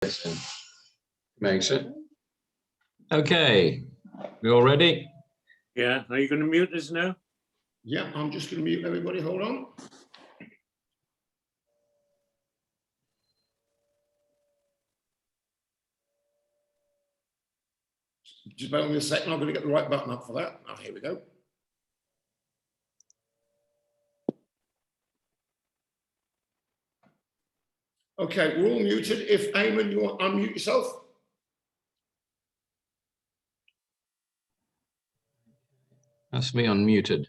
Makes it. Okay, we all ready? Yeah, are you going to mute us now? Yeah, I'm just going to mute everybody. Hold on. Just bear with me a second. I'm going to get the right button up for that. Oh, here we go. Okay, we're all muted. If Eamon, you want to unmute yourself? That's me unmuted.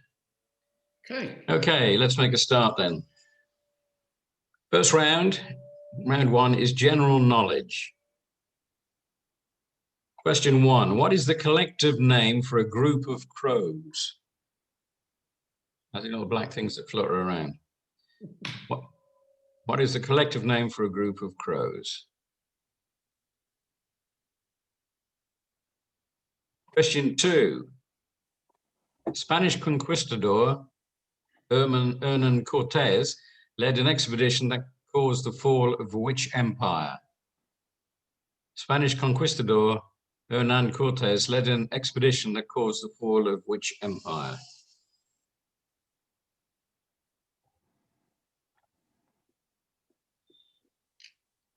Okay. Okay, let's make a start then. First round, round one is general knowledge. Question one, what is the collective name for a group of crows? I think all the black things that flutter around. What is the collective name for a group of crows? Question two, Spanish conquistador Hernan Cortés led an expedition that caused the fall of which empire? Spanish conquistador Hernan Cortés led an expedition that caused the fall of which empire?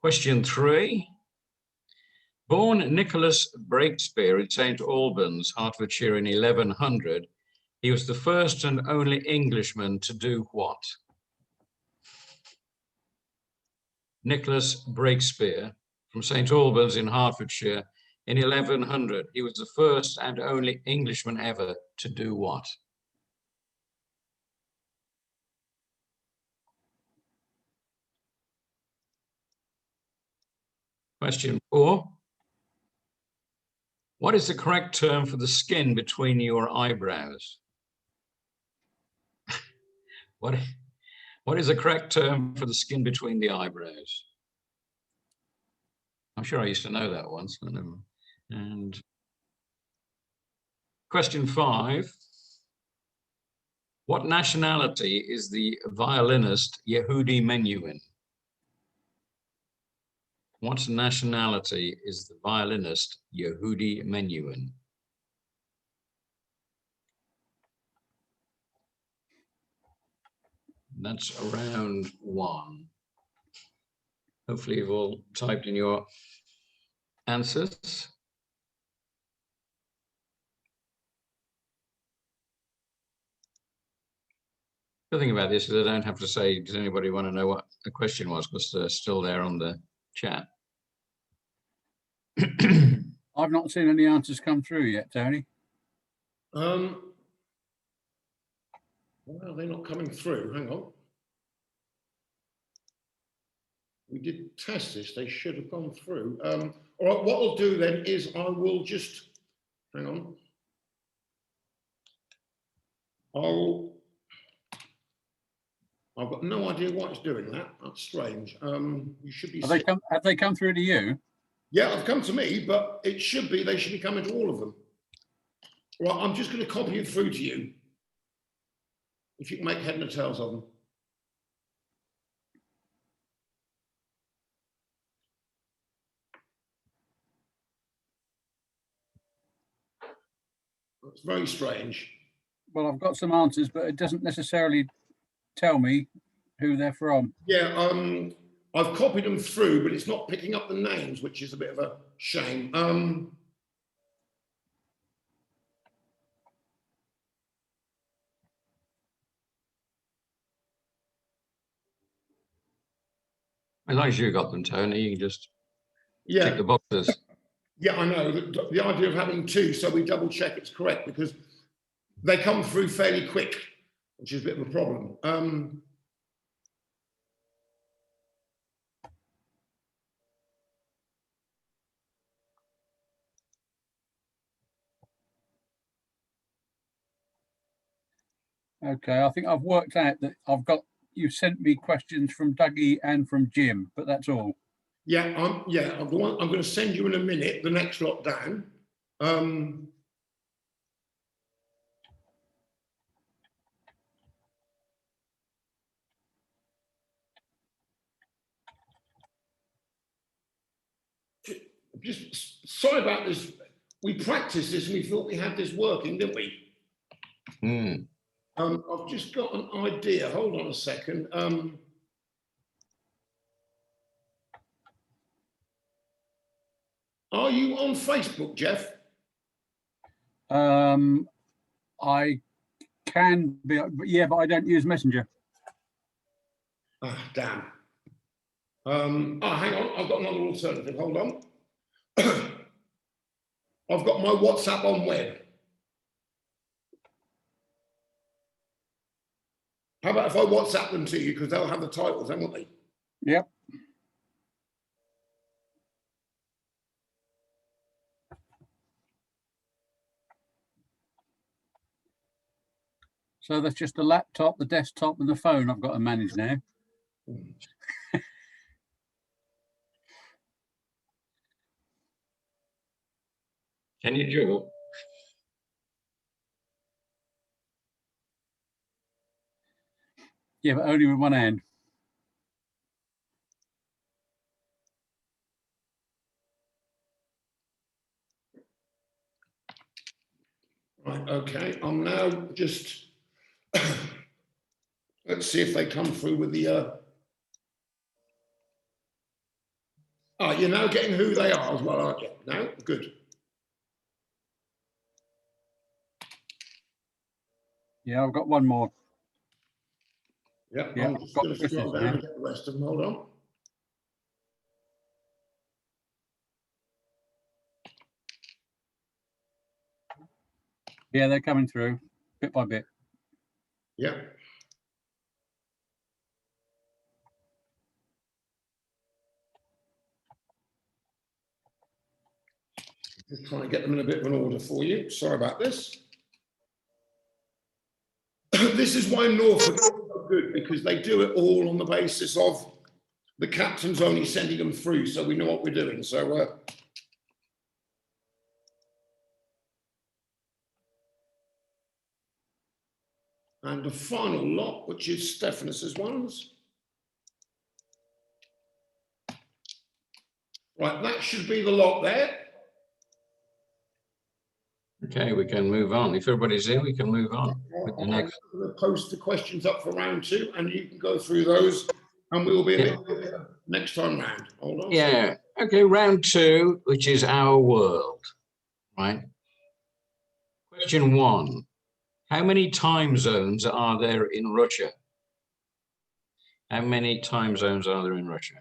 Question three. Born Nicholas Breakspear in St. Albans, Hertfordshire in 1100, he was the first and only Englishman to do what? Nicholas Breakspear from St. Albans in Hertfordshire in 1100. He was the first and only Englishman ever to do what? Question four. What is the correct term for the skin between your eyebrows? What is the correct term for the skin between the eyebrows? I'm sure I used to know that once. But never. And question five. What nationality is the violinist Yehudi Menuhin? What nationality is the violinist Yehudi Menuhin? That's round one. Hopefully you've all typed in your answers. The thing about this is I don't have to say, does anybody want to know what the question was, because they're still there on the chat. I've not seen any answers come through yet, Tony. Why are they not coming through? Hang on. We did test this. They should have gone through. All right, what I'll do then is I will just, hang on. I've got no idea why it's doing that. That's strange. You should be. Have they come through to you? Yeah, they've come to me, but they should be coming to all of them. Right, I'm just going to copy it through to you. If you can make head and tails of them. It's very strange. Well, I've got some answers, but it doesn't necessarily tell me who they're from. Yeah, I've copied them through, but it's not picking up the names, which is a bit of a shame. As long as you got them, Tony, you can just tick the boxes. Yeah, I know. The idea of having two, so we double check it's correct, because they come through fairly quick, which is a bit of a problem. Okay, I think I've worked out that you sent me questions from Dougie and from Jim, but that's all. Yeah, I'm going to send you in a minute the next lot down. just sorry about this. We practiced this and we thought we had this working, didn't we? Hmm. I've just got an idea. Hold on a second. Are you on Facebook, Jeff? I can be, but yeah, but I don't use Messenger. Ah, damn. Hang on. I've got another alternative. Hold on. I've got my WhatsApp on web. How about if I WhatsApp them to you, because they'll have the titles, haven't they? Yep. So that's just the laptop, the desktop, and the phone I've got to manage now. Can you do it? Yeah, but only with one hand. Right, okay. I'm now just, let's see if they come through with the, you're now getting who they are as well, aren't you? No? Good. Yeah, I've got one more. Yeah, Yeah, I'm I've just got going to Chris's scroll down now. and get the rest of them. Hold on. Yeah, they're coming through bit by bit. Yeah. Just trying to get them in a bit of an order for you. Sorry about this. This is why Norfolk is so good, because they do it all on the basis of the captain's only sending them through, so we know what we're doing. So, and the final lot, which is Stephanus's ones. Right, that should be the lot there. Okay, we can move on. If everybody's in, we can move on with the I'm next. going to post the questions up for round 2, and you can go through those, and we'll be a bit quicker next time round. Hold on. Yeah. Okay, round 2, which is our world, right? Question 1. How many time zones are there in Russia? How many time zones are there in Russia?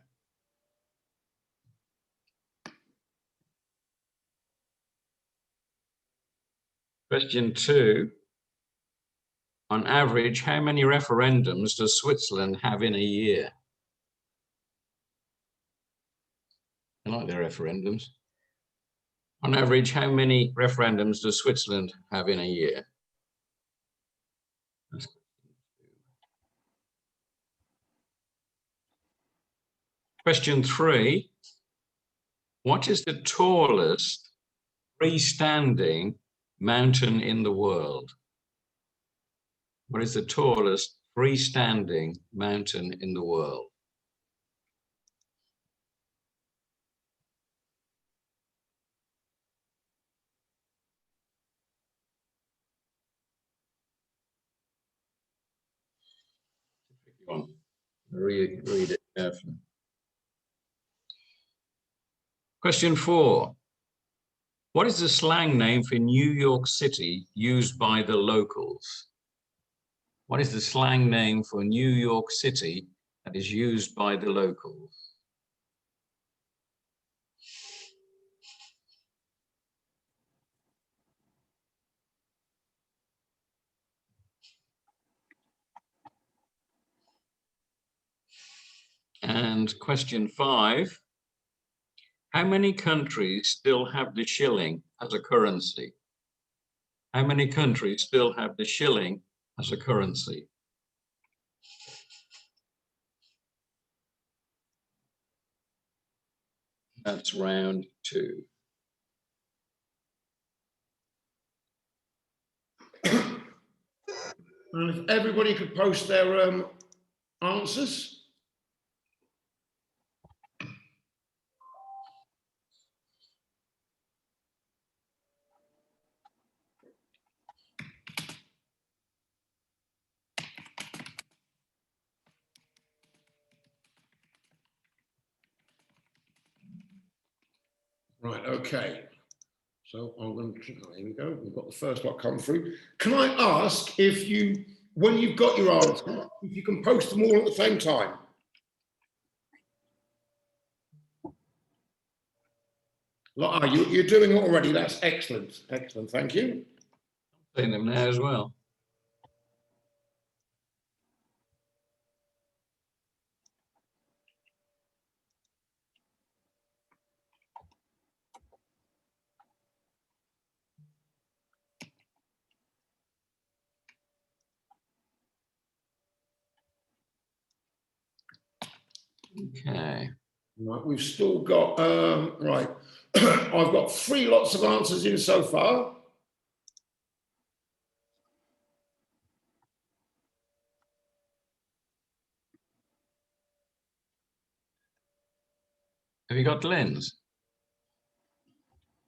Question 2. On average, how many referendums does Switzerland have in a year? I like their referendums. On average, how many referendums does Switzerland have in a year? Question 3. What is the tallest freestanding mountain in the world? What is the tallest freestanding mountain in the world? Read it carefully. Question 4. What is the slang name for New York City used by the locals? What is the slang name for New York City that is used by the locals? And question 5. How many countries still have the shilling as a currency? How many countries still have the shilling as a currency? That's round 2. And if everybody could post their answers. Right, okay. So I'm going to, here we go. We've got the first lot come through. Can I ask if you, when you've got your answers, if you can post them all at the same time? You're doing it already. That's excellent. Excellent. Thank you. Seeing them now as well. Okay. Right, we've still got, right. I've got 3 lots of answers in so far. Have you got Glenn's?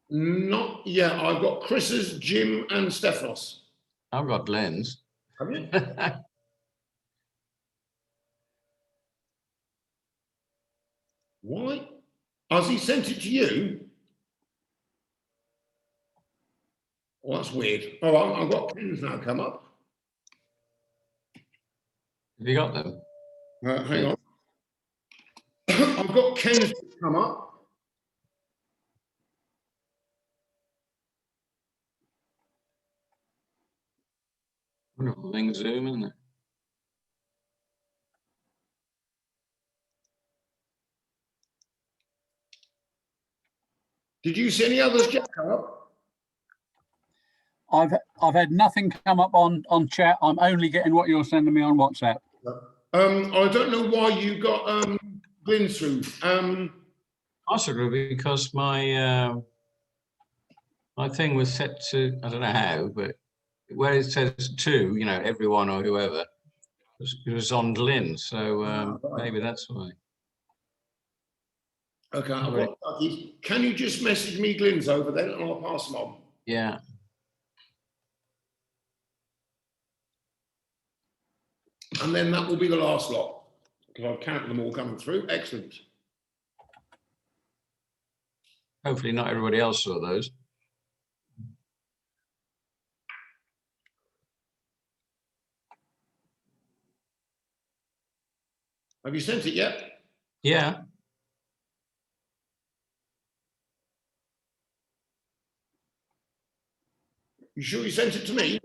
Not yet. I've got Chris's, Jim, and Stephanos. I've got Glenn's. Have you? Why? Has he sent it to you? Oh, that's weird. Oh, I've got Ken's now come up. Have you got them? Hang on. I've got Ken's come up. Wonderful thing, Zoom, isn't it? Did you see any others, Jack, come up? I've had nothing come up on chat. I'm only getting what you're sending me on WhatsApp. I don't know why you got Glyn through. Possibly because my my thing was set to, I don't know how, but where it says 2, you know, everyone or whoever, it was on Glyn. So Right. maybe that's why. Okay, I've got Dougie. Can you just message me Glyn's over then and I'll pass them on? Yeah. And then that will be the last lot because I've counted them all coming through. Excellent. Hopefully not everybody else saw those. Have you sent it yet? Yeah. You sure you sent it to me?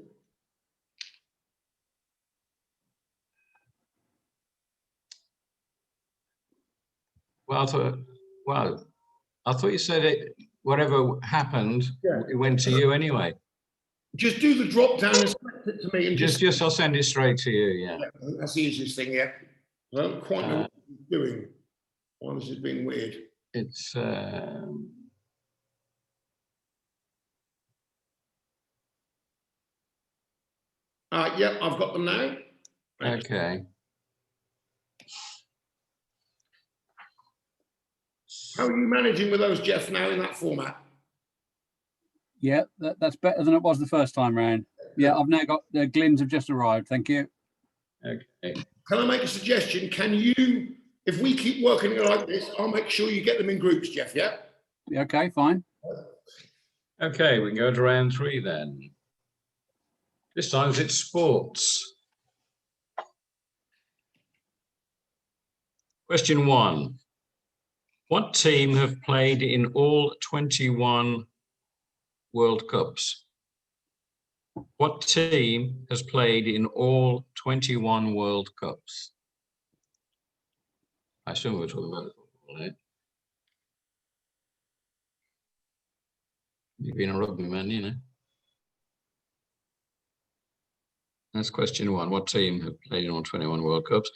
Well, I thought you said it, whatever happened, Yeah. it went to you anyway. Just do the drop down and select it to me and Just I'll send it straight to you. Yeah. Yeah, that's the easiest thing, yeah. I don't quite know what he's doing. Why this has been weird. It's Yeah, I've got them now. okay. How are you managing with those, Jeff, now in that format? Yeah, that's better than it was the first time round. Yeah, I've now got the Glyn's have just arrived. Thank you. Okay. Can I make a suggestion? Can you, if we keep working it like this, I'll make sure you get them in groups, Jeff, yeah? Yeah, okay, fine. Okay, we can go to round 3 then. This time it's sports. Question 1. What team have played in all 21 World Cups? What team has played in all 21 World Cups? I assume we're talking about football, eh? You've been a rugby man, you know. That's question 1. What team have played in all 21 World Cups?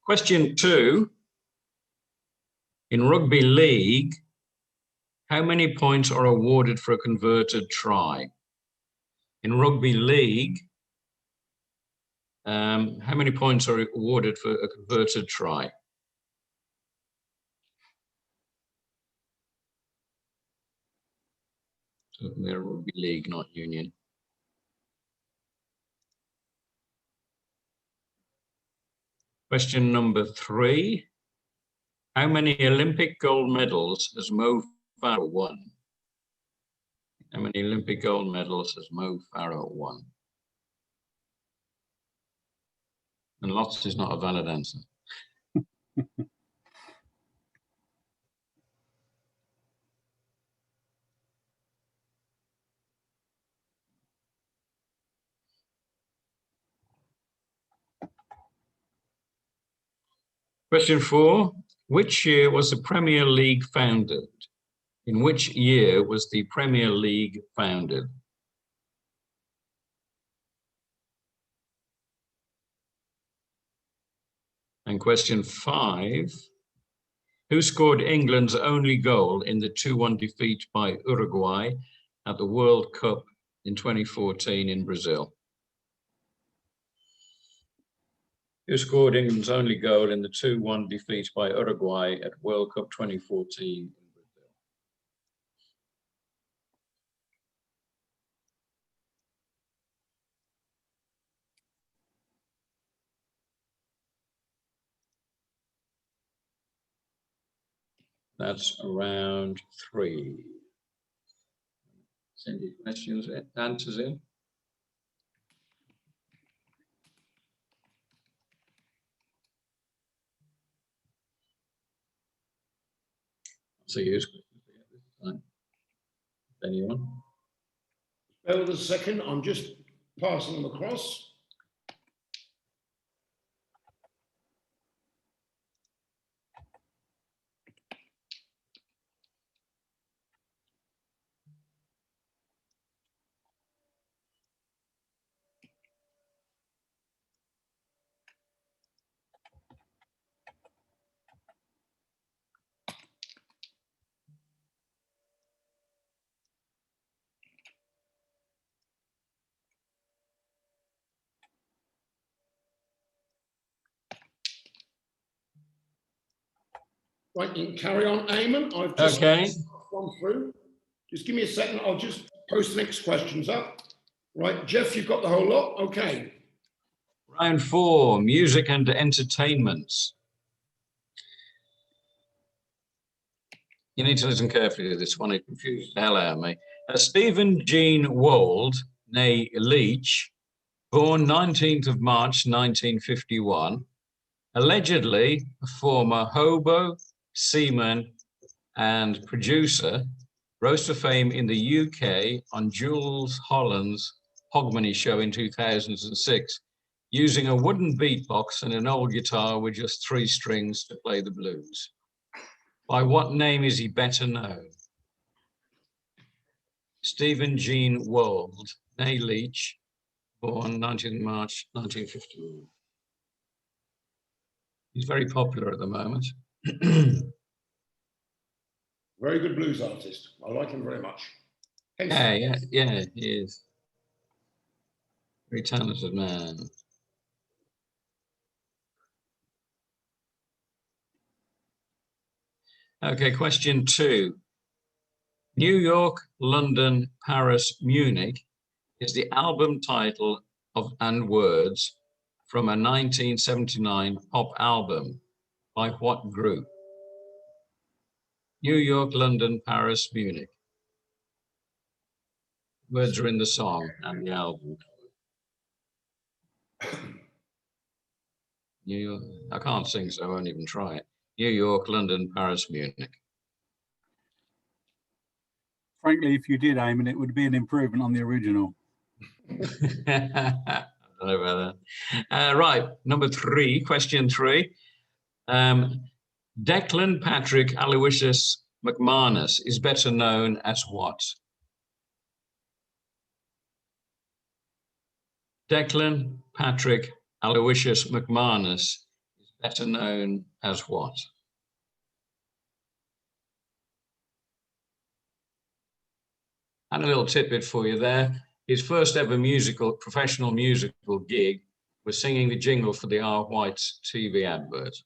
Question 2. In rugby league, how many points are awarded for a converted try? In rugby league, how many points are awarded for a converted try? So we're rugby league, not union. Question number 3. How many Olympic gold medals has Mo Farah won? How many Olympic gold medals has Mo Farah won? And lots is not a valid answer. Question 4. Which year was the Premier League founded? In which year was the Premier League founded? And question 5. Who scored England's only goal in the 2-1 defeat by Uruguay at the World Cup in 2014 in Brazil? Who scored England's only goal in the 2-1 defeat by Uruguay at World Cup 2014 in Brazil? That's round 3. Send your questions, answers in. So use questions this time. Anyone? Bear with us a second. I'm just passing them across. Right, you can carry on, Eamon. I've just gone through. Just give me a second. I'll just post the next questions up. Right, Jeff, you've got the whole lot. Okay. Round 4, music and entertainment. You need to listen carefully to this one. It confused the hell out of me. Stephen Jean Wold, née Leach, born 19th of March 1951, allegedly a former hobo, seaman, and producer, rose to fame in the UK on Jules Holland's Hogmanay show in 2006, using a wooden beatbox and an old guitar with just 3 strings to play the blues. By what name is he better known? Stephen Jean Wold, née Leach, born 19th March 1951. He's very popular at the moment. Very good blues artist. I like him very much. Yeah, he is. Very talented man. Okay, question 2. New York, London, Paris, Munich is the album title of and words from a 1979 pop album by what group? New York, London, Paris, Munich. Words are in the song and the album. New York, I can't sing, so I won't even try it. New York, London, Paris, Munich. Frankly, if you did, Eamon, it would be an improvement on the original. I don't know about that. Right, number 3, question 3. Declan Patrick Aloysius McManus is better known as what? Declan Patrick Aloysius McManus is better known as what? And a little tidbit for you there. His first ever professional musical gig was singing the jingle for the R. White's TV advert.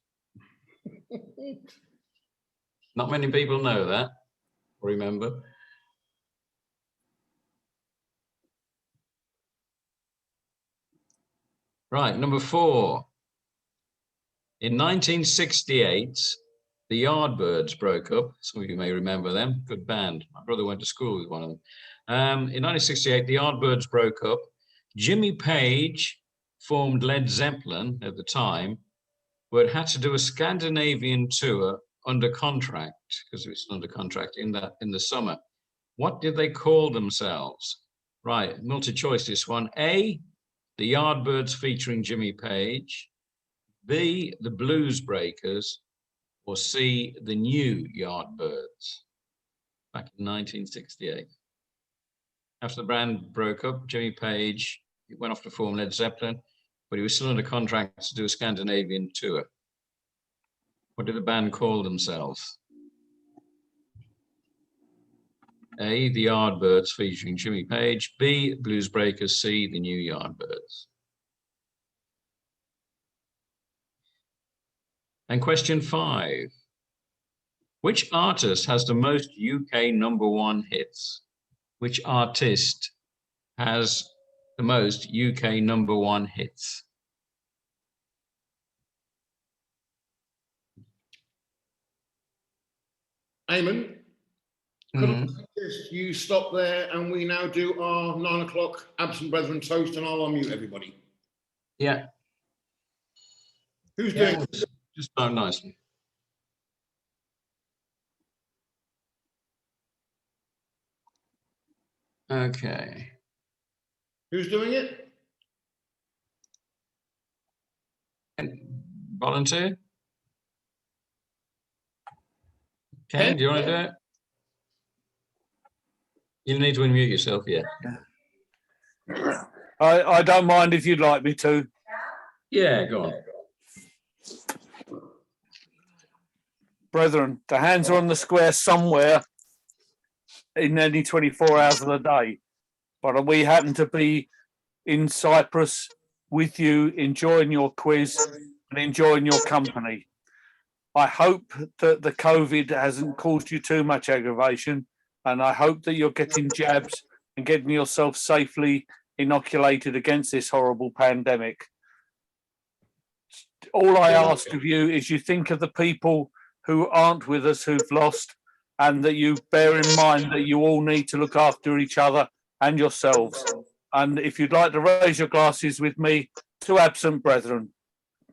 Not many people know that, or remember. Right, number 4. In 1968, the Yardbirds broke up. Some of you may remember them. Good band. My brother went to school with one of them. In 1968, the Yardbirds broke up. Jimmy Page formed Led Zeppelin at the time, but had to do a Scandinavian tour under contract, because it was under contract in the summer. What did they call themselves? Right, multi-choice this one. A, the Yardbirds featuring Jimmy Page. B, the Blues Breakers. Or C, the New Yardbirds. Back in 1968. After the band broke up, Jimmy Page went off to form Led Zeppelin, but he was still under contract to do a Scandinavian tour. What did the band call themselves? A, the Yardbirds featuring Jimmy Page. B, Blues Breakers. C, the New Yardbirds. And question 5. Which artist has the most UK #1 hits? Which artist has the most UK #1 hits? Eamon, could I suggest you stop there and we now do our 9 o'clock absent brethren toast, and I'll unmute everybody. Yeah. Who's doing it? Just start nicely. Okay. Who's doing it? And volunteer? Ken, Ken? do you want to do it? You need to unmute yourself, yeah. I don't mind if you'd like me to. Yeah, go on. Brethren, the hands are on the square somewhere in any 24 hours of the day. But we happen to be in Cyprus with you, enjoying your quiz and enjoying your company. I hope that the COVID hasn't caused you too much aggravation, and I hope that you're getting jabs and getting yourself safely inoculated against this horrible pandemic. All I ask of you is you think of the people who aren't with us, who've lost, and that you bear in mind that you all need to look after each other and yourselves. And if you'd like to raise your glasses with me to absent brethren.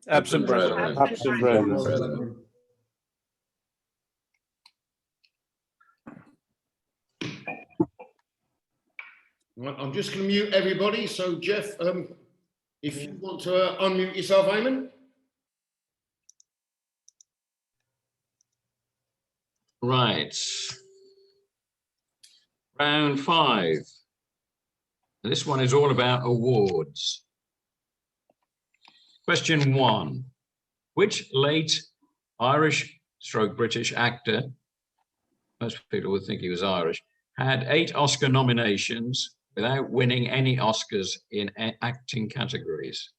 Absent brethren. Absent brethren. Right, I'm just going to mute everybody. So, Jeff, if you want to unmute yourself, Eamon. Right. Round 5. This one is all about awards. Question 1. Which late Irish/British actor, most people would think he was Irish, had 8 Oscar nominations without winning any Oscars in acting categories?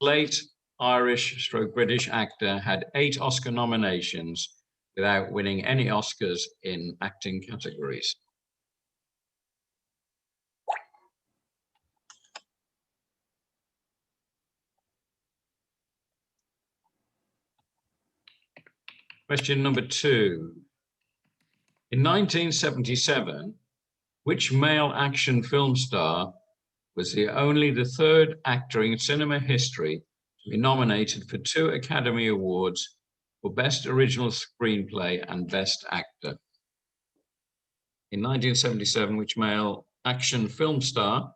Late Irish/British actor had 8 Oscar nominations without winning any Oscars in acting categories. Question number 2. In 1977, which male action film star was the third actor in cinema history to be nominated for 2 Academy Awards for Best Original Screenplay and Best Actor? In 1977, which male action film star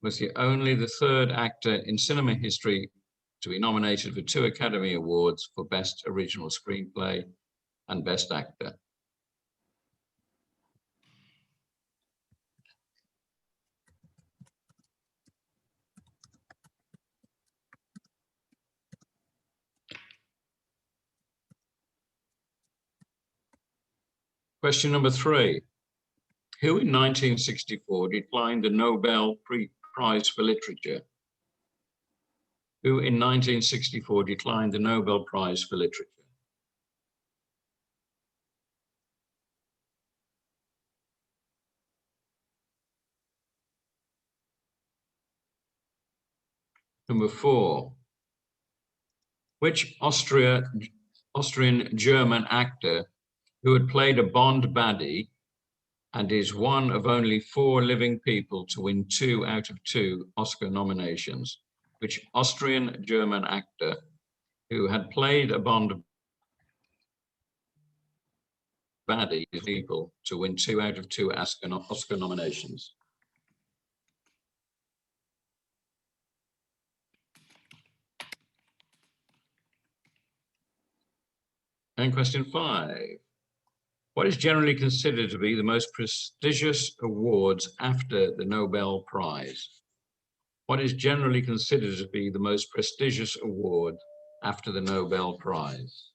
was the third actor in cinema history to be nominated for 2 Academy Awards for Best Original Screenplay and Best Actor? Question number 3. Who in 1964 declined the Nobel Prize for Literature? Who in 1964 declined the Nobel Prize for Literature? Number 4. Which Austrian Austrian-German actor who had played a Bond baddie and is one of only 4 living people to win 2 out of 2 Oscar nominations? Which Austrian-German actor who had played a Bond baddie is people to win 2 out of 2 Oscar nominations? And question 5. What is generally considered to be the most prestigious awards after the Nobel Prize? What is generally considered to be the most prestigious award after the Nobel Prize?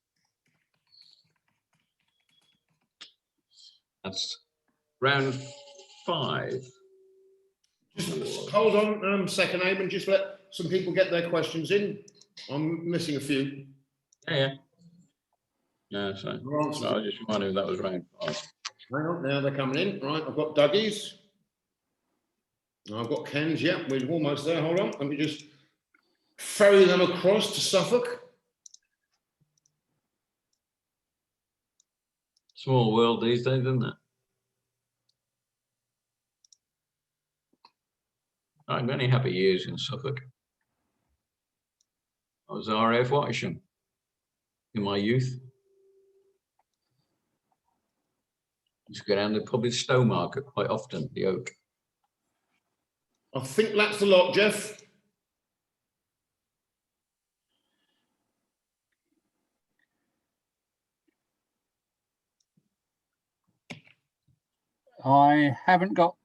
That's round 5. Just hold on a second, Abe, and just let some people get their questions in. I'm missing a few. Yeah. Yeah, so I just reminded that was round 5. Hang on, now they're coming in. Right, I've got Dougie's. I've got Ken's, yeah, we're almost there. Hold on, let me just ferry them across to Suffolk. Small world these days, isn't it? I had many happy years in Suffolk. I was RAF Watisham in my youth. Used to go down to the pub with Stowmarket quite often, the Oak. I think that's the lot, Jeff. I haven't got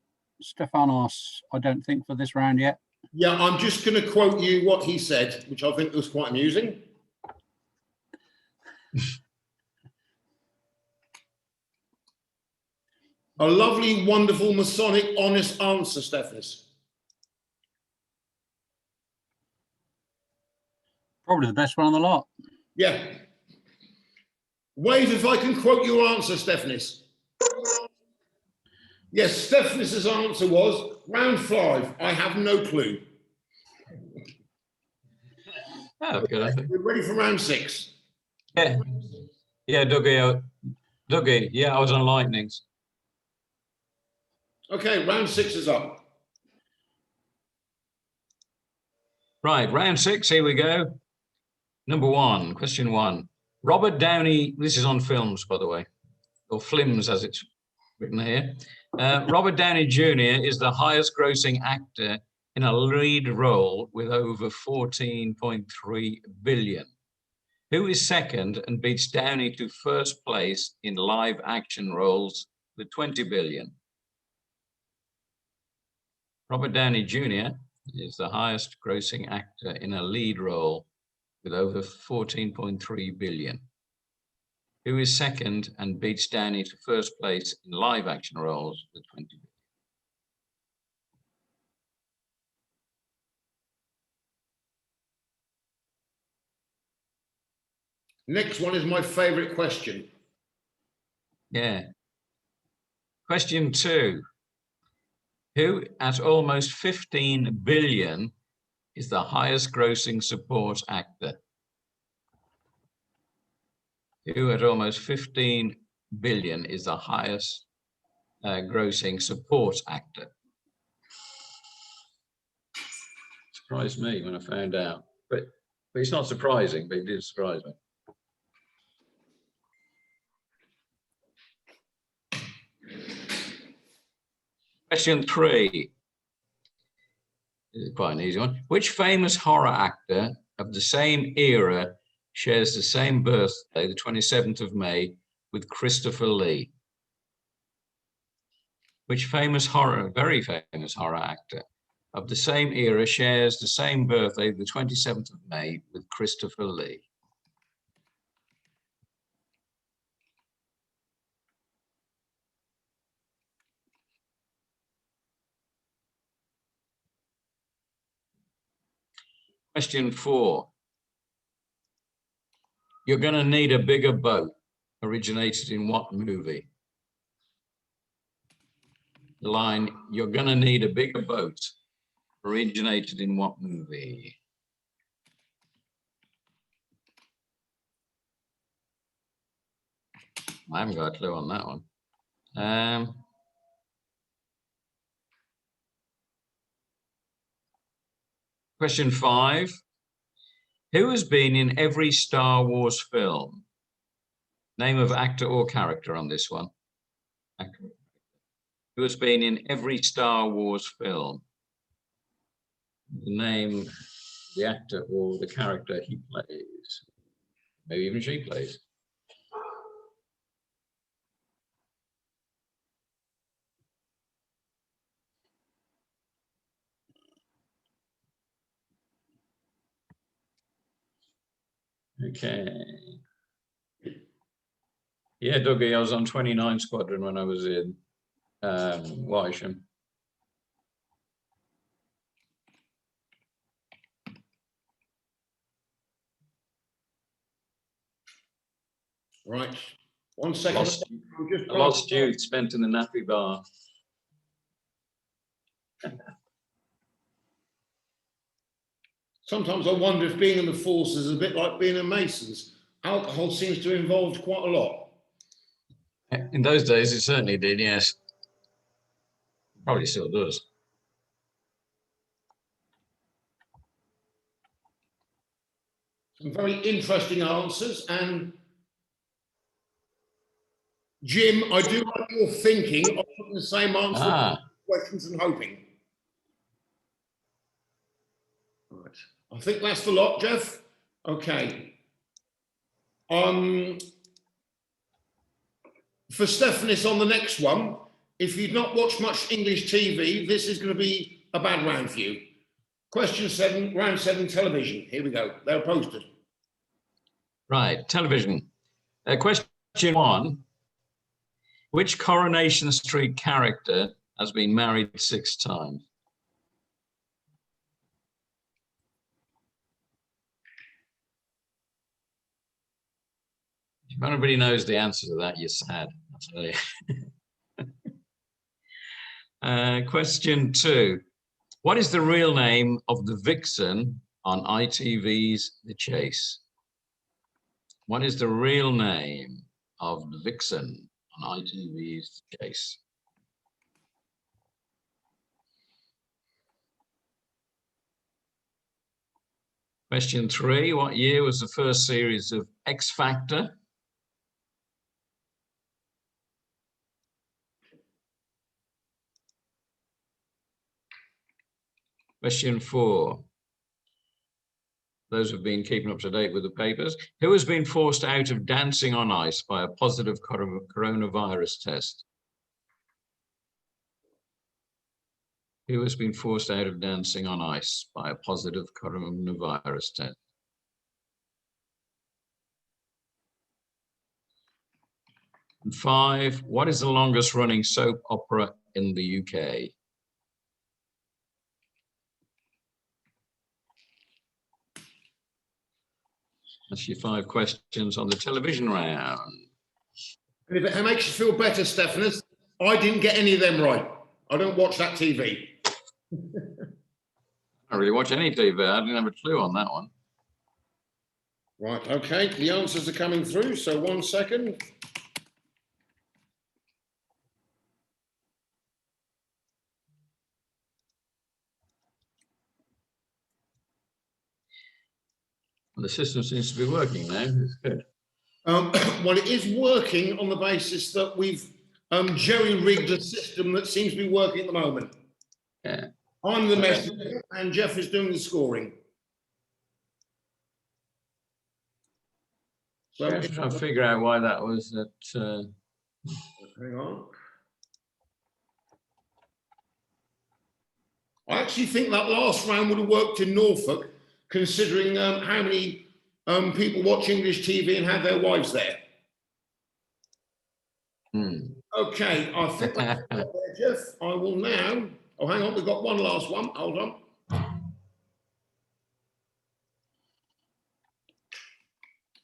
Stefanos, I don't think, for this round yet. Yeah, I'm just going to quote you what he said, which I think was quite amusing. A lovely, wonderful, Masonic, honest answer, Stephanos. Probably the best one on the lot. Yeah. Wave if I can quote your answer, Stephanos. Yes, Stephanos' answer was round 5. I have no clue. Oh, good, I think. We're ready for round 6. Yeah. Yeah, Dougie. Dougie, yeah, I was on Lightnings. Okay, round 6 is up. Right, round 6, here we go. Number 1, question 1. Robert Downey, this is on films, by the way, or flims as it's written here. Robert Downey Jr. is the highest grossing actor in a lead role with over 14.3 billion. Who is second and beats Downey to first place in live action roles with 20 billion? Robert Downey Jr. is the highest grossing actor in a lead role with over 14.3 billion. Who is second and beats Downey to first place in live action roles with 20 billion? Next one is my favorite question. Yeah. Question 2. Who at almost 15 billion is the highest grossing support actor? Who at almost 15 billion is the highest grossing support actor? Surprised me when I found out, but it's not surprising, but it did surprise me. Question 3. This is quite an easy one. Which famous horror actor of the same era shares the same birthday, the 27th of May, with Christopher Lee? Which very famous horror actor of the same era shares the same birthday, the 27th of May, with Christopher Lee? Question 4. You're going to need a bigger boat. Originated in what movie? The line, you're going to need a bigger boat. Originated in what movie? I haven't got a clue on that one. Question 5. Who has been in every Star Wars film? Name of actor or character on this one. Who has been in every Star Wars film? The name, the actor or the character he plays. Maybe even she plays. Okay. Yeah, Dougie, I was on 29 Squadron when I was in Wisham. Right. 1 second. A lost youth spent in the nappy bar. Sometimes I wonder if being in the force is a bit like being a Masons. Alcohol seems to involve quite a lot. In those days, it certainly did, yes. Probably still does. Some very interesting answers. And Jim, I do like your thinking of putting the same answer to questions and hoping. Right. I think that's the lot, Jeff. Okay. For Stephanis on the next one, if you've not watched much English TV, this is going to be a bad round for you. Question 7, round 7 television. Here we go. They're posted. Right, television. Question 1. Which Coronation Street character has been married 6 times? If anybody knows the answer to that, you're sad. I'll tell you. Question 2. What is the real name of the vixen on ITV's The Chase? What is the real name of the vixen on ITV's The Chase? Question 3. What year was the first series of X Factor? Question 4. Those who've been keeping up to date with the papers. Who has been forced out of dancing on ice by a positive coronavirus test? Who has been forced out of dancing on ice by a positive coronavirus test? And 5. What is the longest running soap opera in the UK? That's your 5 questions on the television round. And if it makes you feel better, Stephanis, I didn't get any of them right. I don't watch that TV. I don't really watch any TV. I didn't have a clue on that one. Right, okay. The answers are coming through, so 1 second. Well, the system seems to be working now. It's good. Well, it is working on the basis that we've jerry-rigged a system that seems to be working at the moment. Yeah. I'm the messenger and Jeff is doing the scoring. So I'm trying to figure out why that was that. Hang on. I actually think that last round would have worked in Norfolk, considering how many people watch English TV and have their wives there. Okay, I think that's there, Jeff. I will now. Oh, hang on, we've got one last one. Hold on.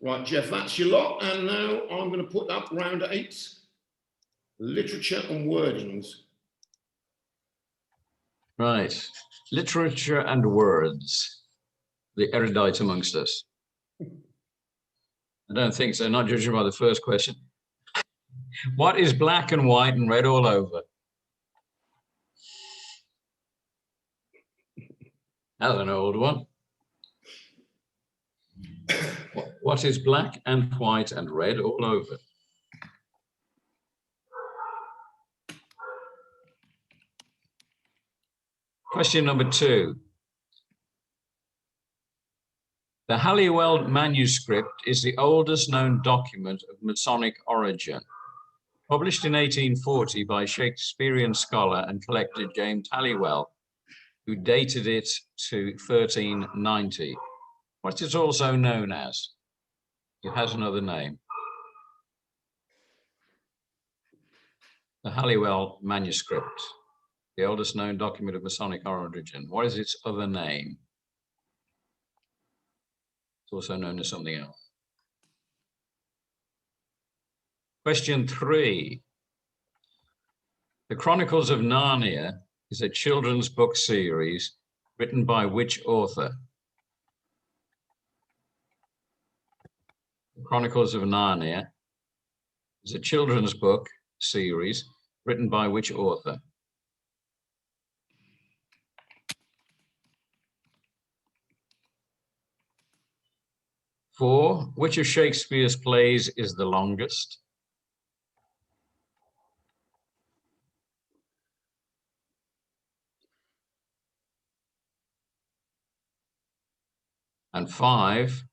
Right, Jeff, that's your lot. And now I'm going to put up round 8, literature and wordings. Right. Literature and words. The erudite amongst us. I don't think so, not judging by the first question. What is black and white and red all over? That's an old one. What is black and white and red all over? Question number 2. The Halliwell manuscript is the oldest known document of Masonic origin. Published in 1840 by Shakespearean scholar and collector James Halliwell, who dated it to 1390. What is it also known as? It has another name. The Halliwell manuscript, the oldest known document of Masonic origin. What is its other name? It's also known as something else. Question 3. The Chronicles of Narnia is a children's book series written by which author? The Chronicles of Narnia is a children's book series written by which author? Four, which of Shakespeare's plays is the longest? And 5,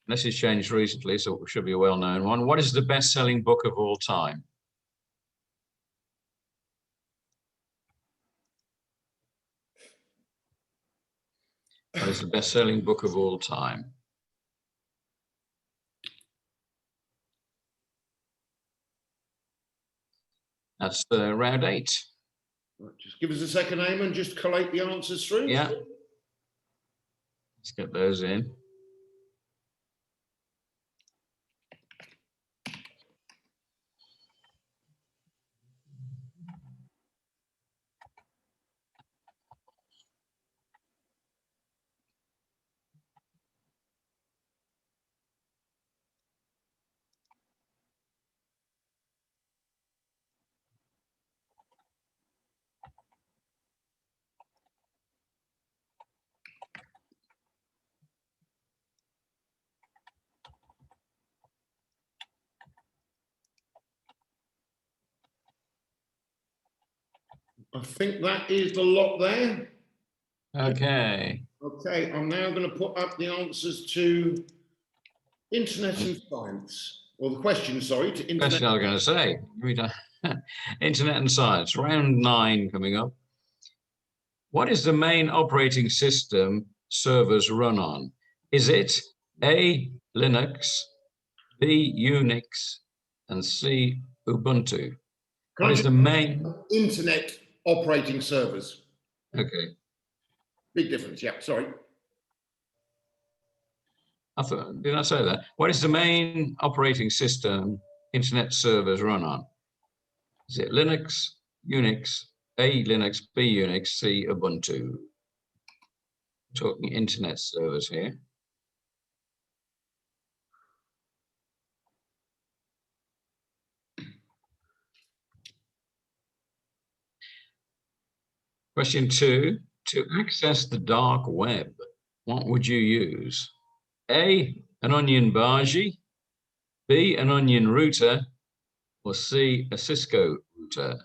this has changed recently, so it should be a well-known one. What is the best-selling book of all time? What is the best-selling book of all time? That's round 8. Right, just give us a second, Eamon, just collate the answers through. Yeah. Let's get those in. I think that is the lot there. Okay. Okay, I'm now going to put up the answers to internet and science, or the question, sorry, to internet. Question I was going to say. Internet and science, round 9 coming up. What is the main operating system servers run on? Is it A, Linux, B, Unix, and C, Ubuntu? What is the main? Internet operating servers. Okay. Big difference, yeah, sorry. I thought, did I say that? What is the main operating system internet servers run on? Is it Linux, Unix, A, Linux, B, Unix, C, Ubuntu? Talking internet servers here. Question 2, to access the dark web, what would you use? A, an onion bargee, B, an onion router, or C, a Cisco router?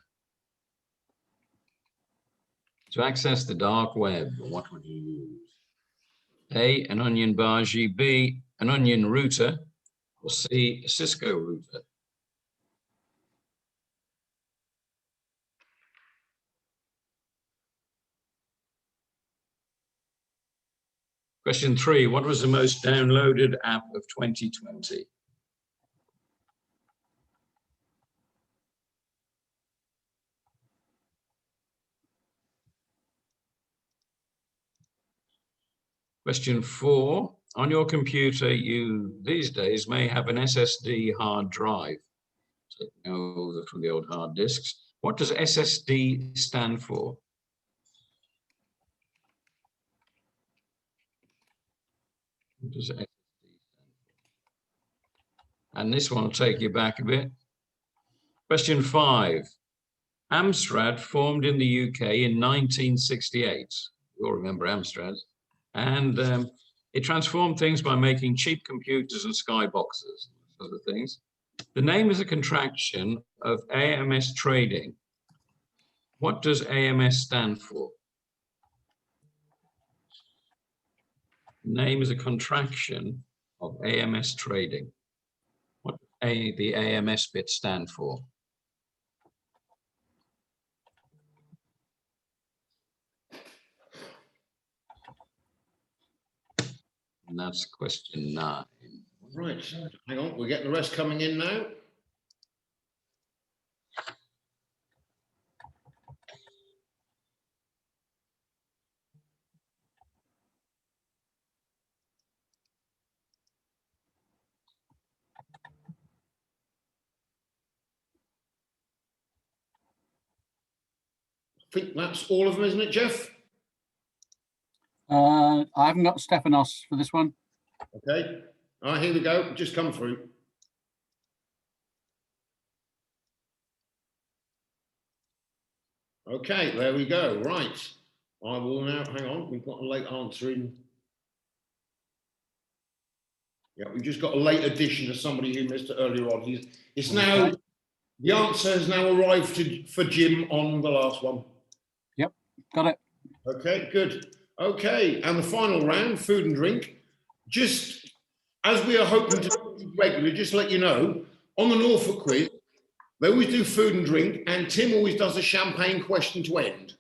To access the dark web, what would you use? A, an onion bargee, B, an onion router, or C, a Cisco router? Question 3, what was the most downloaded app of 2020? Question 4, on your computer, you these days may have an SSD hard drive. So, from the old hard disks. What does SSD stand for? What does SSD stand And this one will take you back a bit. Question 5. Amstrad formed in the UK in 1968. You all remember Amstrad. And it transformed things by making cheap computers and skyboxes, other things. The name is a contraction of AMS trading. What does AMS stand for? Name is a contraction of AMS trading. What does the AMS bit stand for? And that's question 9. Right, hang on, we're getting the rest coming in now. I think that's all of them, isn't it, Jeff? I haven't got Stephanos for this one. Okay. All right, here we go. Just come through. Okay, there we go. Right. I will now, hang on, we've got a late answer in. Yeah, we've just got a late addition to somebody who missed it earlier on. It's now, Okay. the answer has now arrived for Jim on the last one. Yep, got it. Okay, good. Okay, and the final round, food and drink. Just as we are hoping to do regularly, just to let you know, on the Norfolk quiz, they always do food and drink, and Tim always does a champagne question to end.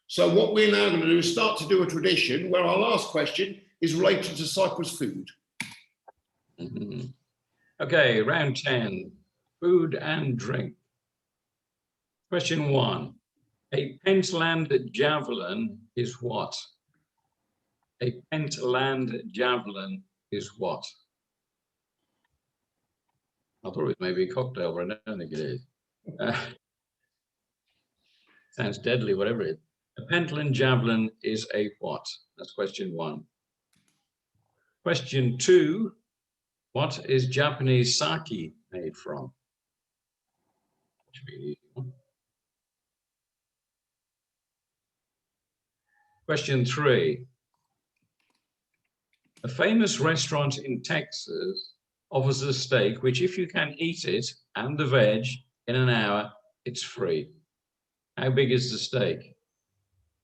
So what we're now going to do is start to do a tradition where our last question is related to Cyprus food. Mm-hmm. Okay, round 10, food and drink. Question 1. A Pentland javelin is what? A Pentland javelin is what? I thought it was maybe a cocktail, but I don't think it is. Sounds deadly, whatever it is. A Pentland javelin is a what? That's question 1. Question 2. What is Japanese sake made from? Should be an easy one. Question 3. A famous restaurant in Texas offers a steak which, if you can eat it and the veg in an hour, it's free. How big is the steak?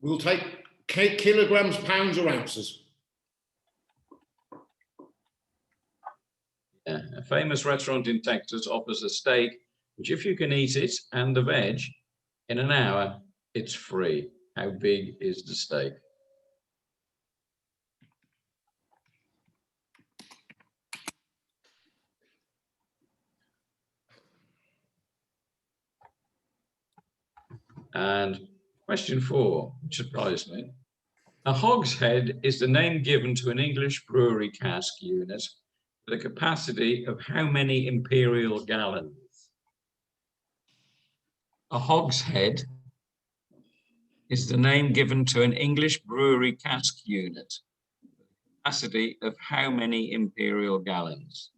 We'll take kilograms, pounds, or ounces. Yeah. A famous restaurant in Texas offers a steak which, if you can eat it and the veg in an hour, it's free. How big is the steak? And question 4, which surprised me. A hogshead is the name given to an English brewery cask unit with a capacity of how many imperial gallons? A hogshead is the name given to an English brewery cask unit with a capacity of how many imperial gallons?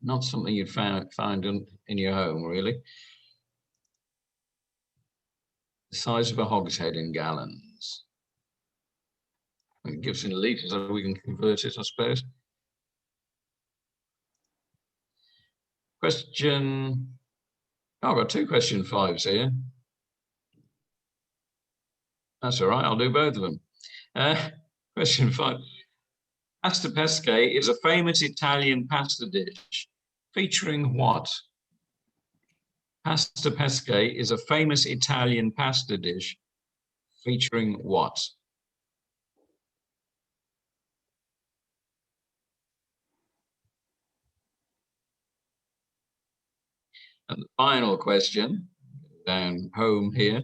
Not something you'd find in your home, really. The size of a hogshead in gallons. It gives in litres, so we can convert it, I suppose. Question, oh, I've got 2 question 5s here. That's all right, I'll do both of them. Question 5. Pasta pesce is a famous Italian pasta dish featuring what? Pasta pesce is a famous Italian pasta dish featuring what? And the final question, down home here.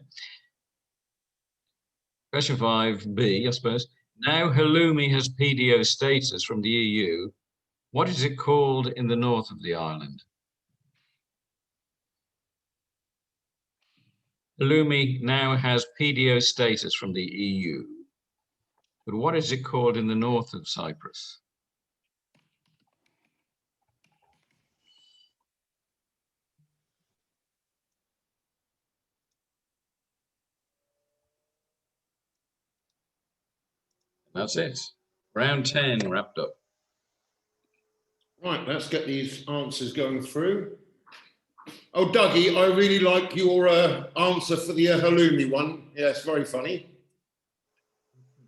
Question 5B, I suppose. Now halloumi has PDO status from the EU. What is it called in the north of the island? halloumi now has PDO status from the EU. But what is it called in the north of Cyprus? That's it. Round 10 wrapped up. Right, let's get these answers going through. Oh, Dougie, I really like your answer for the halloumi one. Yes, very funny.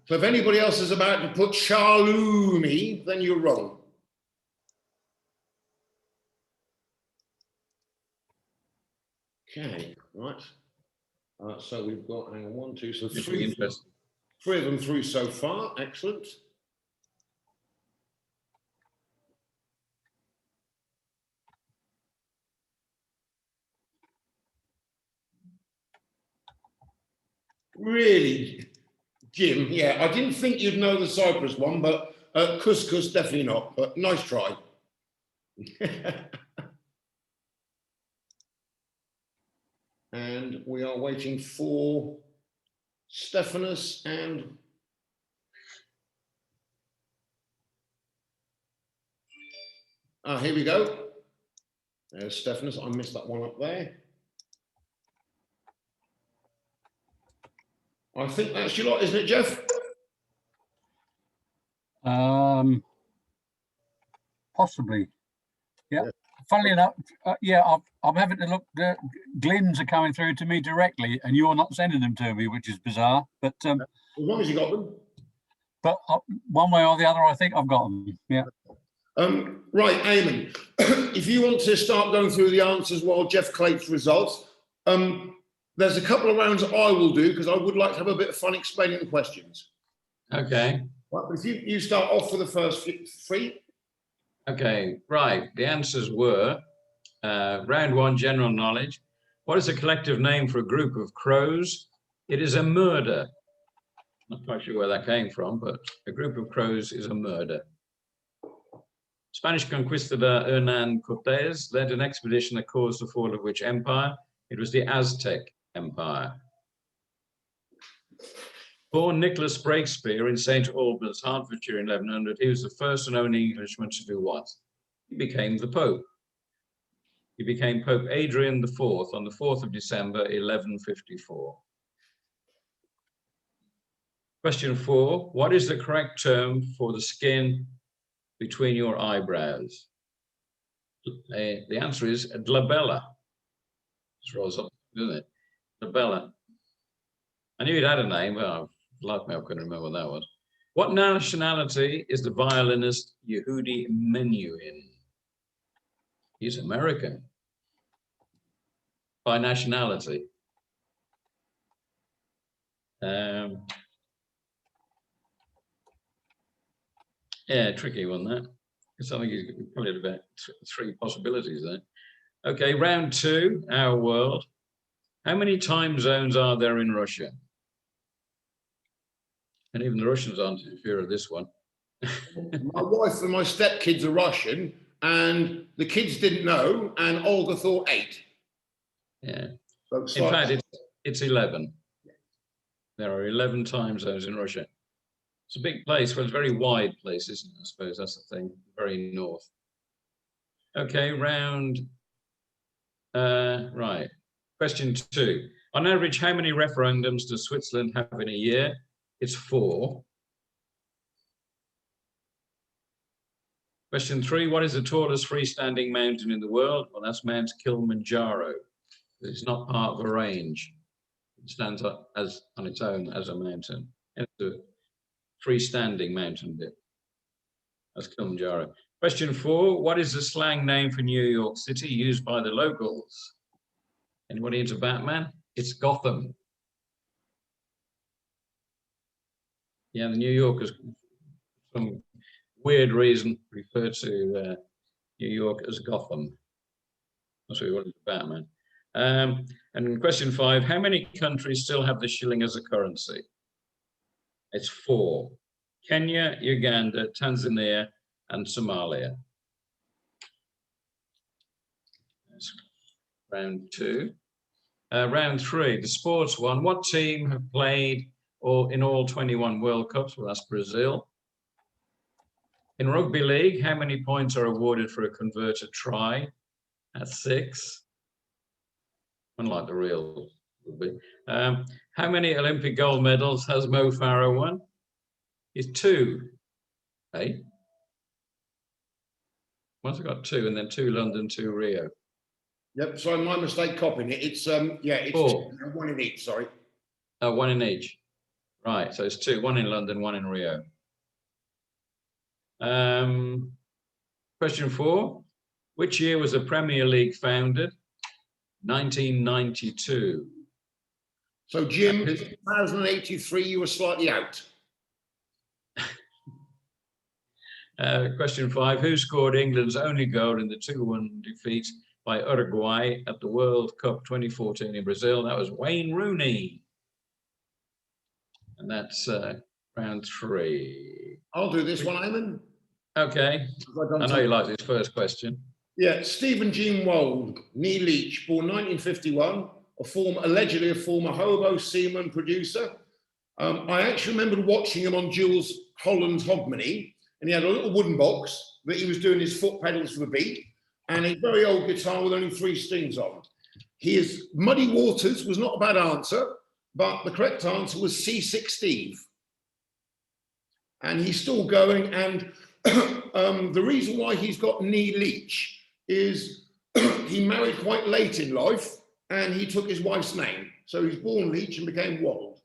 So if anybody else is about to put shalloumi, then you're wrong. Okay, right. So we've got, hang on, 1, 2, so three of them through so far. Excellent. Really, Jim? Yeah, I didn't think you'd know the Cyprus one, but couscous definitely not. But nice try. And we are waiting for Stephanus and here we go. There's Stephanus. I missed that one up there. I think that's your lot, isn't it, Jeff? Possibly. Yeah. Funnily enough, yeah, I'm having to look. The glins are coming through to me directly, and you're not sending them to me, which is bizarre. But As long as you got them. but one way or the other, I think I've got them. Yeah. Right, Eamon, if you want to start going through the answers while Jeff collates results, there's a couple of rounds I will do because I would like to have a bit of fun explaining the questions. Okay. Well, if you start off for the first three. Okay, right. The answers were round 1, general knowledge. What is a collective name for a group of crows? It is a murder. Not quite sure where that came from, but a group of crows is a murder. Spanish conquistador Hernan Cortés led an expedition that caused the fall of which empire? It was the Aztec Empire. Born Nicholas Breakspere in St. Albans, Hertfordshire in 1100, he was the first and only Englishman to do what? He became the Pope. He became Pope Adrian IV on the 4th of December, 1154. Question 4, what is the correct term for the skin between your eyebrows? The answer is glabella. It rolls up, doesn't it? Glabella. I knew it had a name, but like me, I couldn't remember what that was. What nationality is the violinist Yehudi Menuhin? He's American. By nationality. Yeah, tricky one, that. Because I think he's probably had about 3 possibilities there. Okay, round 2, our world. How many time zones are there in Russia? And even the Russians aren't in fear of this one. My wife and my stepkids are Russian, and the kids didn't know, and Olga thought 8. Yeah. So in fact, it's 11. There are 11 time zones in Russia. It's a big place, well, it's a very wide place, isn't it? I suppose that's the thing, very north. Okay, round, right. Question 2. On average, how many referendums does Switzerland have in a year? It's 4. Question 3, what is the tallest freestanding mountain in the world? Well, that's Mount Kilimanjaro. It's not part of a range. It stands up as on its own as a mountain. It's a freestanding mountain bit. That's Kilimanjaro. Question 4, what is the slang name for New York City used by the locals? Anybody into Batman? It's Gotham. Yeah, the New Yorkers, for some weird reason, refer to New York as Gotham. That's what we wanted Batman. And question 5, how many countries still have the shilling as a currency? It's 4. Kenya, Uganda, Tanzania, and Somalia. That's round 2. Round 3, the sports one. What team have played in all 21 World Cups? Well, that's Brazil. In rugby league, how many points are awarded for a converted try? That's 6. Unlike the real rugby. How many Olympic gold medals has Mo Farah won? It's 2. Hey? Once I got 2, and then 2 London, 2 Rio. Yep, sorry, my mistake copying it. It's it's 4. 2, 1 in each, sorry. 1 in each. Right, so it's 2, 1 in London, 1 in Rio. Question 4. Which year was the Premier League founded? 1992. So Jim, 2083, you were slightly out. Question 5. Who scored England's only goal in the 2-1 defeat by Uruguay at the World Cup 2014 in Brazil? That was Wayne Rooney. And that's round 3. I'll do this one, Eamon. Okay. I know you like this first question. Yeah, Stephen Jean Wold, knee leech, born 1951, allegedly a former hobo seaman producer. I actually remembered watching him on Jules Holland's Hogmanay, and he had a little wooden box that he was doing his foot pedals for the beat, and a very old guitar with only 3 strings on. His Muddy Waters was not a bad answer, but the correct answer was C6 Steve. And he's still going, and the reason why he's got knee leech is he married quite late in life, and he took his wife's name. So he's born Leach and became Wold.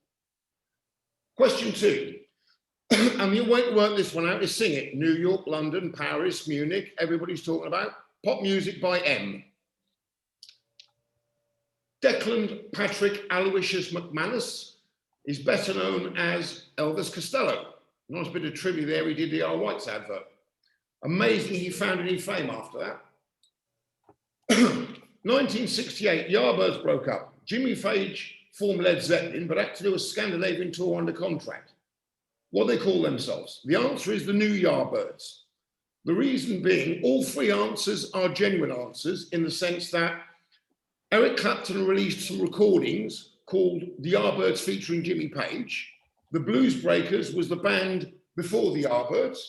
Question 2. And you won't work this one out, is sing it. New York, London, Paris, Munich, everybody's talking about. Pop music by M. Declan Patrick Aloysius McManus is better known as Elvis Costello. Nice bit of trivia there, he did the R. White's advert. Amazing he found any fame after that. 1968, Yardbirds broke up. Jimmy Page formed Led Zeppelin, but had to do a Scandinavian tour under contract. What do they call themselves? The answer is the New Yardbirds. The reason being, all 3 answers are genuine answers in the sense that Eric Clapton released some recordings called The Yardbirds featuring Jimmy Page. The Blues Breakers was the band before the Yardbirds.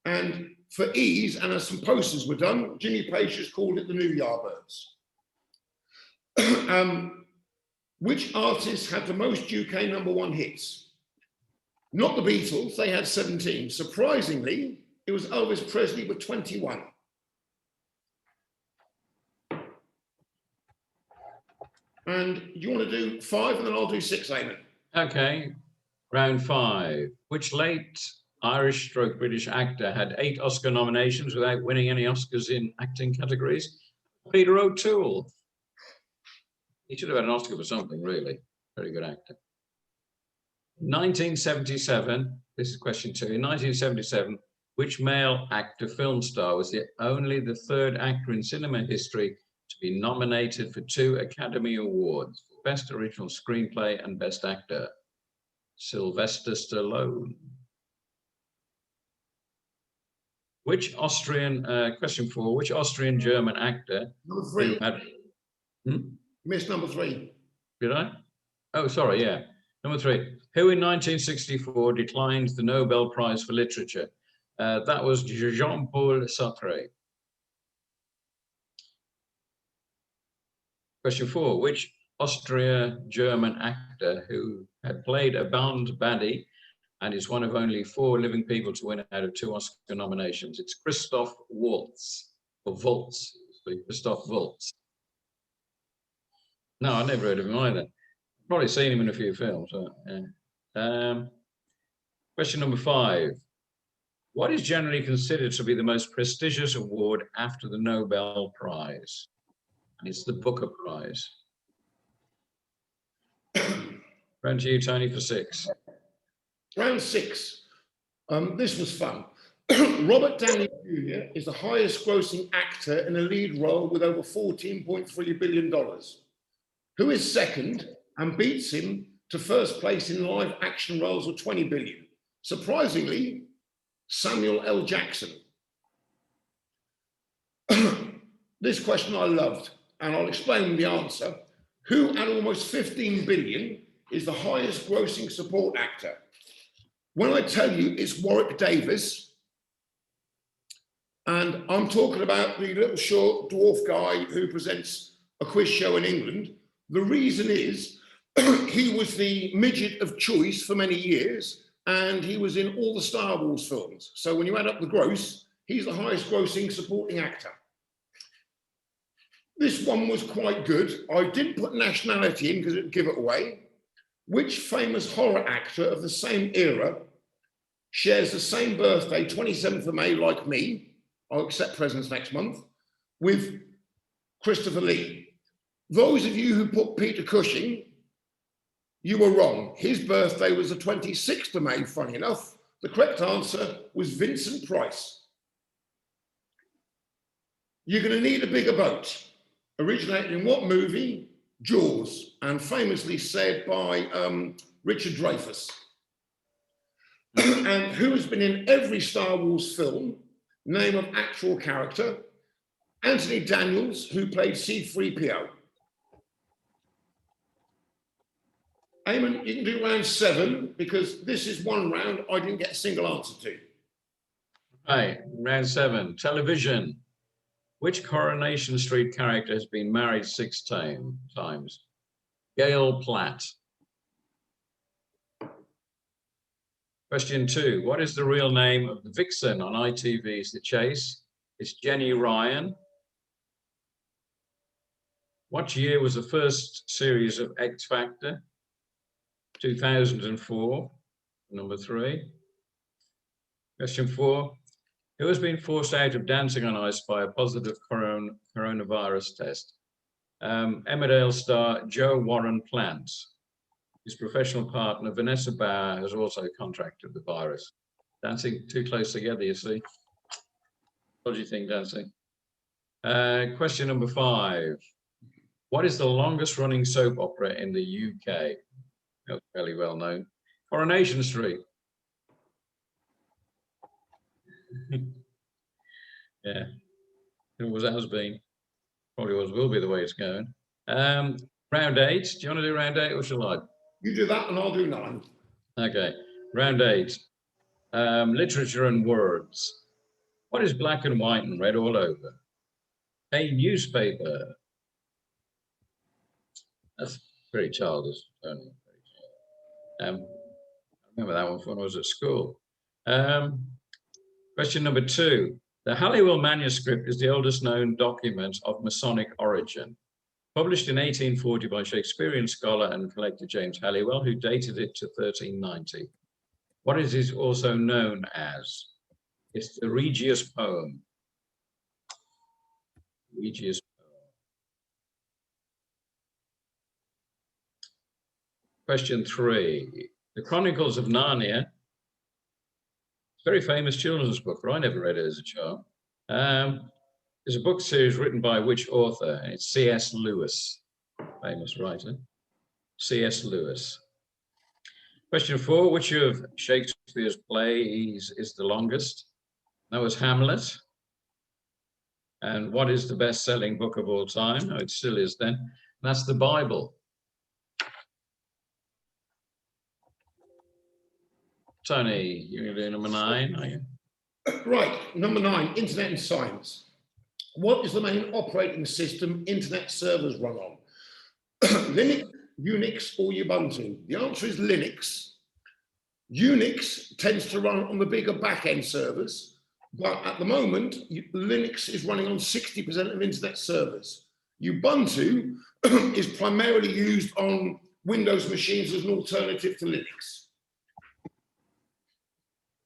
And for ease, and as some posters were done, Jimmy Page just called it the New Yardbirds. Which artist had the most UK #1 hits? Not the Beatles, they had 17. Surprisingly, it was Elvis Presley with 21. And you want to do 5 and then I'll do 6, Eamon. Okay, round 5. Which late Irish/British actor had 8 Oscar nominations without winning any Oscars in acting categories? Peter O'Toole. He should have had an Oscar for something, really. Very good actor. 1977, this is question 2. In 1977, which male actor film star was only the 3rd actor in cinema history to be nominated for 2 Academy Awards, Best Original Screenplay and Best Actor? Sylvester Stallone. Which Austrian, question 4, which Austrian German actor Number 3. had, Missed number 3. did I? Oh, sorry, yeah. Number 3, who in 1964 declined the Nobel Prize for Literature? That was Jean-Paul Sartre. Question 4, which Austria-German actor who had played a Bond baddie and is one of only 4 living people to win out of 2 Oscar nominations? It's Christoph Waltz, or Waltz, Christoph Waltz. No, I never heard of him either. Probably seen him in a few films. Yeah. Question number 5. What is generally considered to be the most prestigious award after the Nobel Prize? And it's the Booker Prize. Round to you, Tony, for 6. Round 6. This was fun. Robert Downey Jr. is the highest grossing actor in a lead role with over $14.3 billion. Who is second and beats him to first place in live action roles of 20 billion? Surprisingly, Samuel L. Jackson. This question I loved, and I'll explain the answer. who at almost 15 billion is the highest grossing support actor? When I tell you it's Warwick Davis, and I'm talking about the little short dwarf guy who presents a quiz show in England, the reason is he was the midget of choice for many years, and he was in all the Star Wars films. So when you add up the gross, he's the highest grossing supporting actor. This one was quite good. I didn't put nationality in because it would give it away. Which famous horror actor of the same era shares the same birthday, 27th of May, like me? I'll accept presents next month, with Christopher Lee. Those of you who put Peter Cushing, you were wrong. His birthday was the 26th of May, funny enough. The correct answer was Vincent Price. You're going to need a bigger boat. Originated in what movie? Jaws, and famously said by Richard Dreyfuss. And who has been in every Star Wars film? Name of actual character. Anthony Daniels, who played C-3PO. Eamon, you can do round 7 because this is one round I didn't get a single answer to. Right, round 7, television. Which Coronation Street character has been married 6 times? Gail Platt. Question 2, what is the real name of the vixen on ITV's The Chase? It's Jenny Ryan. What year was the first series of X Factor? 2004, number 3. Question 4, who has been forced out of Dancing on Ice by a positive coronavirus test? Emmerdale star Joe Warren Plant. His professional partner, Vanessa Bauer, has also contracted the virus. Dancing too close together, you see. What do you think, Dancing? Question number 5. What is the longest running soap opera in the UK? That's fairly well known. Coronation Street. Yeah, it always has been. Probably always will be the way it's going. Round 8. Do you want to do round 8 or shall I? You do that and I'll do 9. Okay, round 8. Literature and words. What is black and white and red all over? A newspaper. That's very childish. I remember that one from when I was at school. Question number 2. The Halliwell manuscript is the oldest known document of Masonic origin. Published in 1840 by Shakespearean scholar and collector James Halliwell, who dated it to 1390. What is it also known as? It's the Regius poem. Regius poem. Question 3. The Chronicles of Narnia. It's a very famous children's book, but I never read it as a child. There's a book series written by which author? It's C.S. Lewis, famous writer. C.S. Lewis. Question 4, which of Shakespeare's plays is the longest? That was Hamlet. And what is the best-selling book of all time? Oh, it still is then. That's the Bible. Tony, you're going to do number 9, are you? Right, number 9, Internet and Science. What is the main operating system internet servers run on? Linux, Unix, or Ubuntu? The answer is Linux. Unix tends to run on the bigger back-end servers, but at the moment, Linux is running on 60% of internet servers. Ubuntu is primarily used on Windows machines as an alternative to Linux.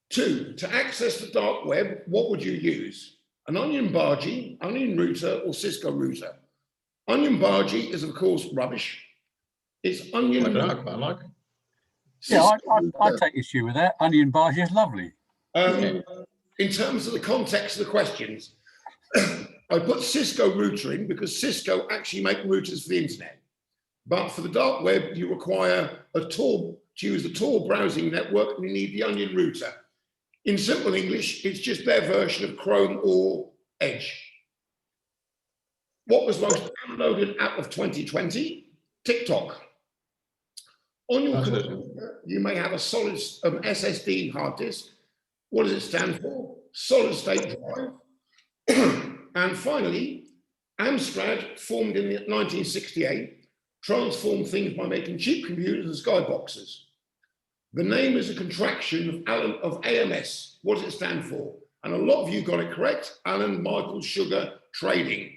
2, to access the dark web, what would you use? An onion bargee, onion router, or Cisco router? Onion bargee is, of course, rubbish. It's onion. I like it. Yeah, I take issue with that. Onion bargee is lovely. In terms of the context of the questions, I put Cisco router in because Cisco actually make routers for the internet. But for the dark web, you require to use the Tor browsing network, and you need the onion router. In simple English, it's just their version of Chrome or Edge. What was the most downloaded app of 2020? TikTok. On your That's it. computer, you may have a solid SSD hard disk. What does it stand for? Solid state drive. And finally, Amstrad, formed in 1968, transformed things by making cheap computers and skyboxes. The name is a contraction of AMS. What does it stand for? And a lot of you got it correct. Alan Michael Sugar Trading.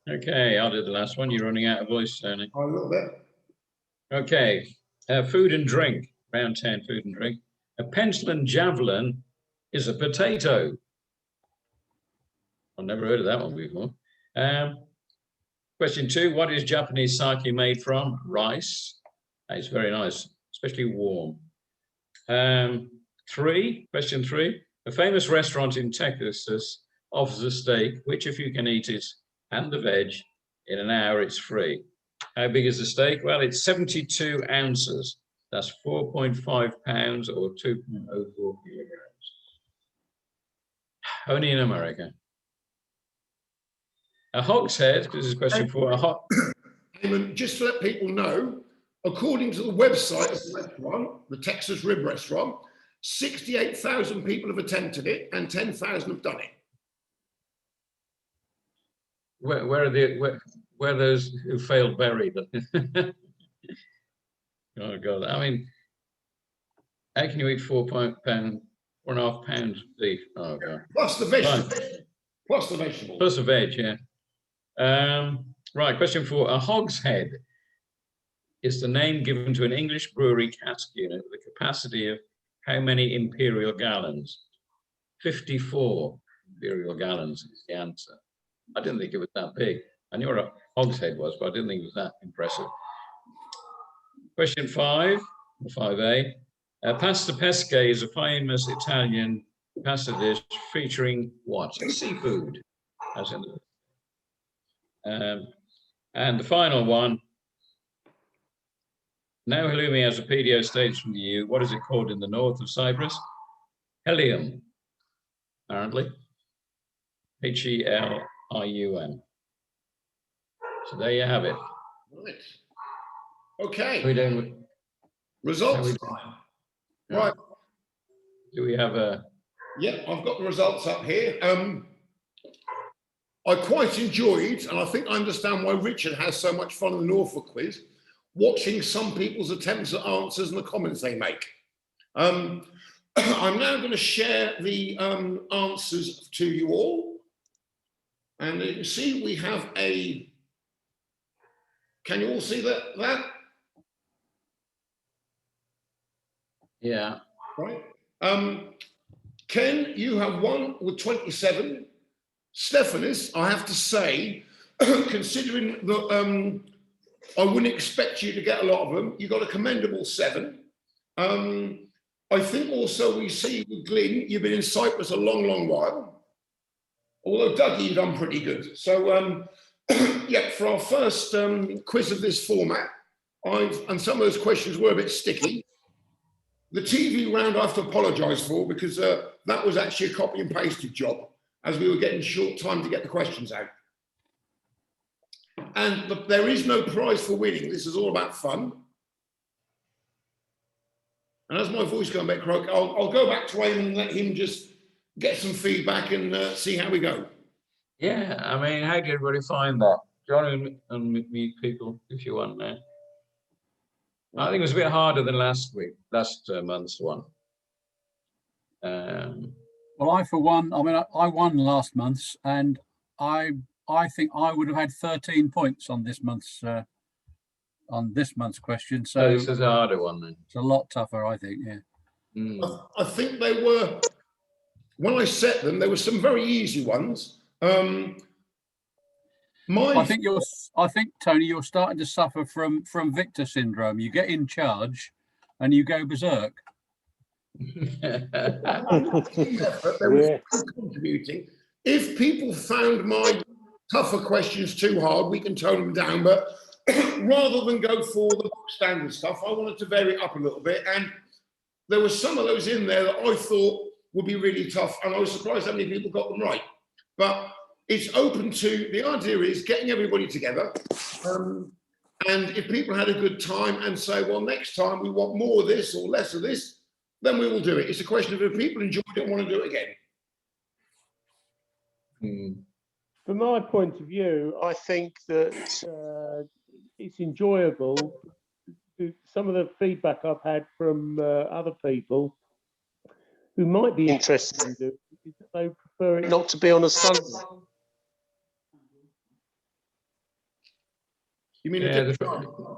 Okay, I'll do the last one. You're running out of voice, Tony. A little bit. Okay, food and drink, round 10, food and drink. A pencil and javelin is a potato. I've never heard of that one before. Question 2, what is Japanese sake made from? Rice. It's very nice, especially warm. Question 3, a famous restaurant in Texas offers a steak, which if you can eat it and the veg in an hour, it's free. How big is the steak? Well, it's 72 ounces. That's 4.5 pounds or 2.04 kilograms. Only in America. A hogshead, this is question 4. A hot. Just to let people know, according to the website of the restaurant, the Texas Rib Restaurant, 68,000 people have attempted it and 10,000 have done it. Where are those who failed buried? Oh God! I mean, how can you eat 4.5 pounds of beef? Oh God! Plus the vegetables. Plus the vegetables. Plus the veg, yeah. Right. Question 4. A hogshead is the name given to an English brewery cask unit with a capacity of how many imperial gallons? 54 imperial gallons is the answer. I didn't think it was that big. I knew what a hogshead was, but I didn't think it was that impressive. Question 5, 5A. Pasta pesche is a famous Italian pasta dish featuring what? Seafood. As in and the final one. Now halloumi has a PDO stage from the EU. What is it called in the north of Cyprus? Helium, apparently. H-E-L-I-U-M. So there you have it. Right. Okay. How we doing with Results. Right. Do we have a? Yeah, I've got the results up here. I quite enjoyed, and I think I understand why Richard has so much fun in the Norfolk quiz, watching some people's attempts at answers and the comments they make. I'm now going to share the answers to you all. And you can see we have a, can you all see that? Yeah. Right. Ken, you have won with 27. Stephanis, I have to say, considering that I wouldn't expect you to get a lot of them, you got a commendable 7. I think also we see with Glyn, you've been in Cyprus a long, long while. Although Dougie, you've done pretty good. So, yeah, for our first quiz of this format, and some of those questions were a bit sticky. The TV round I have to apologise for because that was actually a copy and pasted job as we were getting short time to get the questions out. But there is no prize for winning. This is all about fun. And as my voice going a bit croak, I'll go back to Eamon and let him just get some feedback and see how we go. Yeah, I mean, how did everybody find that? John and me people, if you want now. I think it was a bit harder than last month's one. Well, I for one, I mean, I won last month's, and I think I would have had 13 points on this month's question. So this is a harder one then. It's a lot tougher, I think. Yeah. Mm. I think they were, when I set them, there were some very easy ones. I think Tony, you're starting to suffer from Victor syndrome. You get in charge, and you go berserk. Contributing. If people found my tougher questions too hard, we can tone them down. But rather than go for the standard stuff, I wanted to vary it up a little bit. And there were some of those in there that I thought would be really tough, and I was surprised how many people got them right. But it's open to, the idea is getting everybody together. And if people had a good time and say, well, next time we want more of this or less of this, then we will do it. It's a question of if people enjoy it and want to do it again. From my point of view, I think that it's enjoyable. Some of the feedback I've had from other people who might be interested in doing it is that they prefer it not to be on a Sunday. You mean Yeah, a the, different time?